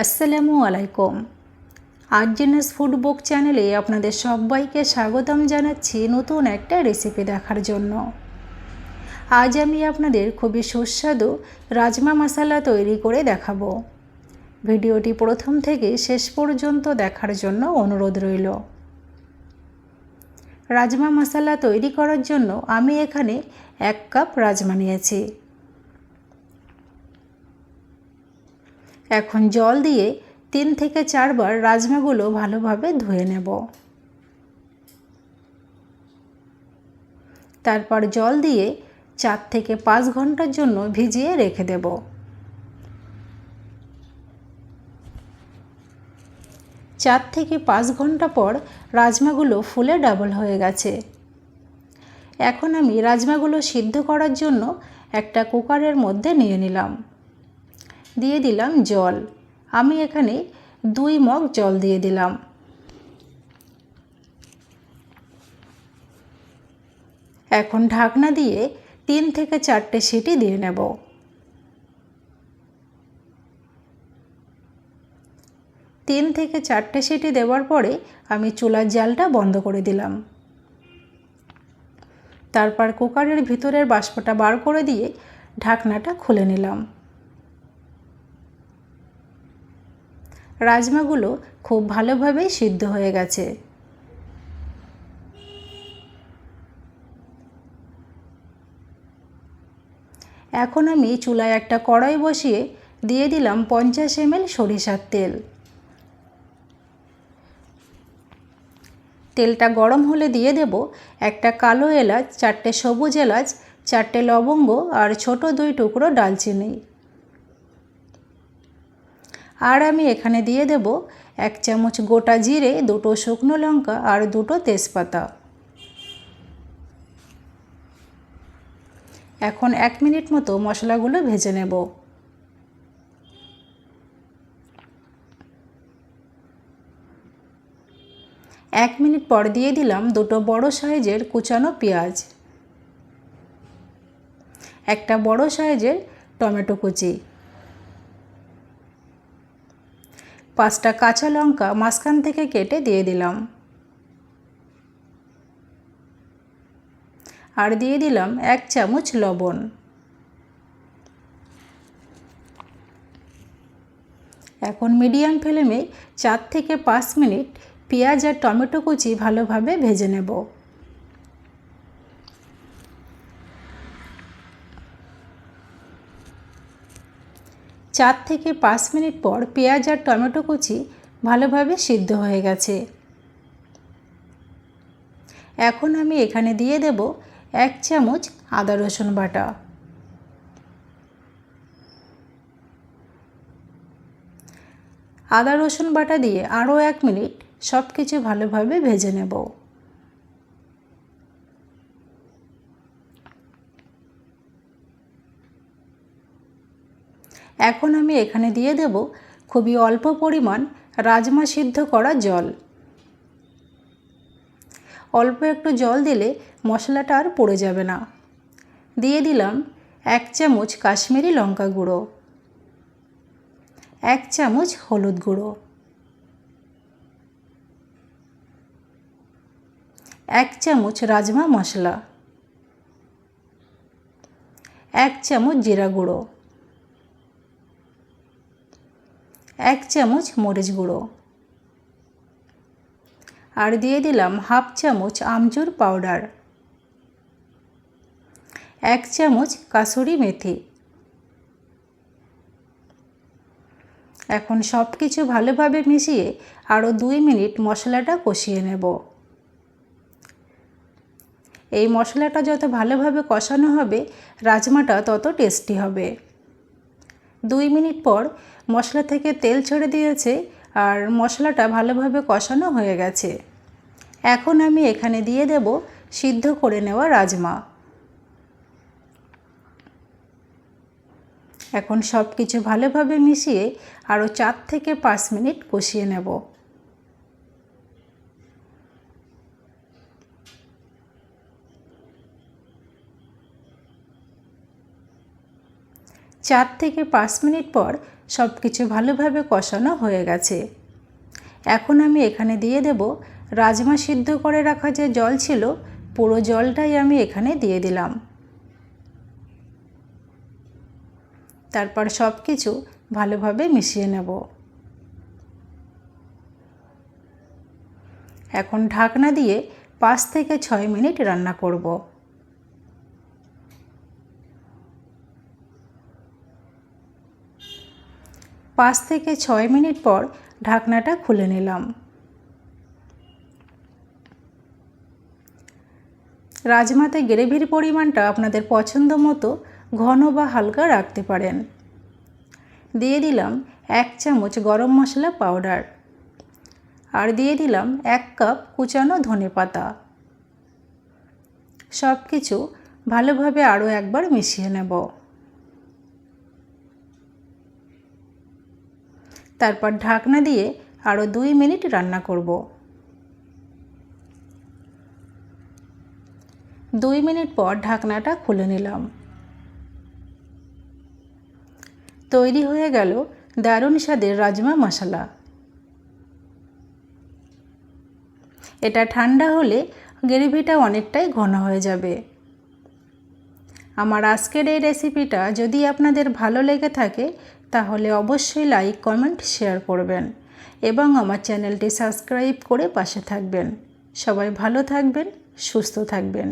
আসসালামু আলাইকুম। আরজিএনএস ফুড বুক চ্যানেলে আপনাদের সবাইকে স্বাগতম জানাচ্ছি নতুন একটা রেসিপি দেখার জন্য। আজ আমি আপনাদের খুবই সুস্বাদু রাজমা মশলা তৈরি করে দেখাবো। ভিডিওটি প্রথম থেকে শেষ পর্যন্ত দেখার জন্য অনুরোধ রইল। রাজমা মশলা তৈরি করার জন্য আমি এখানে 1 কাপ রাজমা নিয়েছি। এখন জল দিয়ে 3 থেকে 4 বার রাজমাগুলো ভালোভাবে ধুয়ে নেব। তারপর জল দিয়ে 4 থেকে 5 ঘন্টার জন্য ভিজিয়ে রেখে দেব। 4 থেকে 5 ঘন্টা পর রাজমাগুলো ফুলে ডাবল হয়ে গেছে। এখন আমি রাজমাগুলো সিদ্ধ করার জন্য একটা কুকারের মধ্যে নিয়ে নিলাম। দিয়ে দিলাম জল। আমি এখানে 2 মগ জল দিয়ে দিলাম। এখন ঢাকনা দিয়ে 3 থেকে 4টে সিটি দিয়ে নেব। 3 থেকে 4টে সিটি দেওয়ার পরে আমি চুলার জালটা বন্ধ করে দিলাম। তারপর কুকারের ভিতরের বাষ্পটা বার করে দিয়ে ঢাকনাটা খুলে নিলাম। রাজমাগুলো খুব ভালোভাবে সিদ্ধ হয়ে গেছে। এখন আমি চুলায় একটা কড়াই বসিয়ে দিয়ে দিলাম 50 ml সরিষার তেল। তেলটা গরম হলে দিয়ে দেব একটা কালো এলাচ, 4টে সবুজ এলাচ, 4টে লবঙ্গ আর ছোট 2 টুকরো ডালচিনি। আর আমি এখানে দিয়ে দেব 1 চামচ গোটা জিরে, 2টো শুকনো লঙ্কা আর 2টো তেজপাতা। এখন 1 মিনিট মতো মশলাগুলো ভেজে নেব। এক মিনিট পর দিয়ে দিলাম 2টো বড় সাইজের কুচানো পেঁয়াজ, একটা বড় সাইজের টমেটো কুচি, 5টা কাঁচা লঙ্কা মাঝখান থেকে কেটে দিয়ে দিলাম। আর দিয়ে দিলাম 1 চামচ লবণ। এখন মিডিয়াম ফ্লেমে 4 থেকে 5 মিনিট পেঁয়াজ আর টমেটো কুচি ভালোভাবে ভেজে নেব। চার থেকে 5 মিনিট পর পেঁয়াজ আর টমেটো কুচি ভালোভাবে সিদ্ধ হয়ে গেছে। এখন আমি এখানে দিয়ে দেব 1 চামচ আদা রসুন বাটা। আদা রসুন বাটা দিয়ে আরও 1 মিনিট সব কিছু ভালোভাবে ভেজে নেব। এখন আমি এখানে দিয়ে দেব খুবই অল্প পরিমাণ রাজমা সিদ্ধ করা জল। অল্প একটু জল দিলে মশলাটা আর পড়ে যাবে না। দিয়ে দিলাম 1 চামচ কাশ্মীরি লঙ্কা গুঁড়ো, 1 চামচ হলুদ গুঁড়ো, 1 চামচ রাজমা মশলা, 1 চামচ জিরা গুঁড়ো, 1 চামচ মরিচ গুঁড়ো আর দিয়ে দিলাম হাফ চামচ আমচুর পাউডার, 1 চামচ কাসুরি মেথি। এখন সব কিছু ভালোভাবে মিশিয়ে আরও 2 মিনিট মশলাটা কষিয়ে নেব। এই মশলাটা যত ভালোভাবে কষানো হবে রাজমাটা তত টেস্টি হবে। 2 মিনিট পর মশলা থেকে তেল ছেড়ে দিয়েছে আর মশলাটা ভালোভাবে কষানো হয়ে গেছে। এখন আমি এখানে দিয়ে দেব সিদ্ধ করে নেওয়া রাজমা। এখন সব কিছু ভালোভাবে মিশিয়ে আরও 4 থেকে 5 মিনিট কষিয়ে নেব। 4 থেকে 5 মিনিট পর সব কিছু ভালোভাবে কষানো হয়ে গেছে। এখন আমি এখানে দিয়ে দেব রাজমা সিদ্ধ করে রাখা যে জল ছিল, পুরো জলটাই আমি এখানে দিয়ে দিলাম। তারপর সব কিছু ভালোভাবে মিশিয়ে নেব। এখন ঢাকনা দিয়ে 5 থেকে 6 মিনিট রান্না করব। পাঁচ থেকে 6 মিনিট পর ঢাকনাটা খুলে নিলাম। রাজমাতে গ্রেভির পরিমাণটা আপনাদের পছন্দ মতো ঘন বা হালকা রাখতে পারেন। দিয়ে দিলাম 1 চামচ গরম মশলা পাউডার আর দিয়ে দিলাম 1 কাপ কুচানো ধনেপাতা। সব কিছু ভালোভাবে আরও একবার মিশিয়ে নেব। তারপর ঢাকনা দিয়ে আরও 2 মিনিট রান্না করব। 2 মিনিট পর ঢাকনাটা খুলে নিলাম। তৈরি হয়ে গেল দারুণ স্বাদের রাজমা মশলা। এটা ঠান্ডা হলে গ্রেভিটা অনেকটাই ঘন হয়ে যাবে। আমার আজকের এই রেসিপিটা যদি আপনাদের ভালো লেগে থাকে তাহলে অবশ্যই লাইক, কমেন্ট, শেয়ার করবেন এবং আমার চ্যানেলটি সাবস্ক্রাইব করে পাশে থাকবেন। সবাই ভালো থাকবেন, সুস্থ থাকবেন।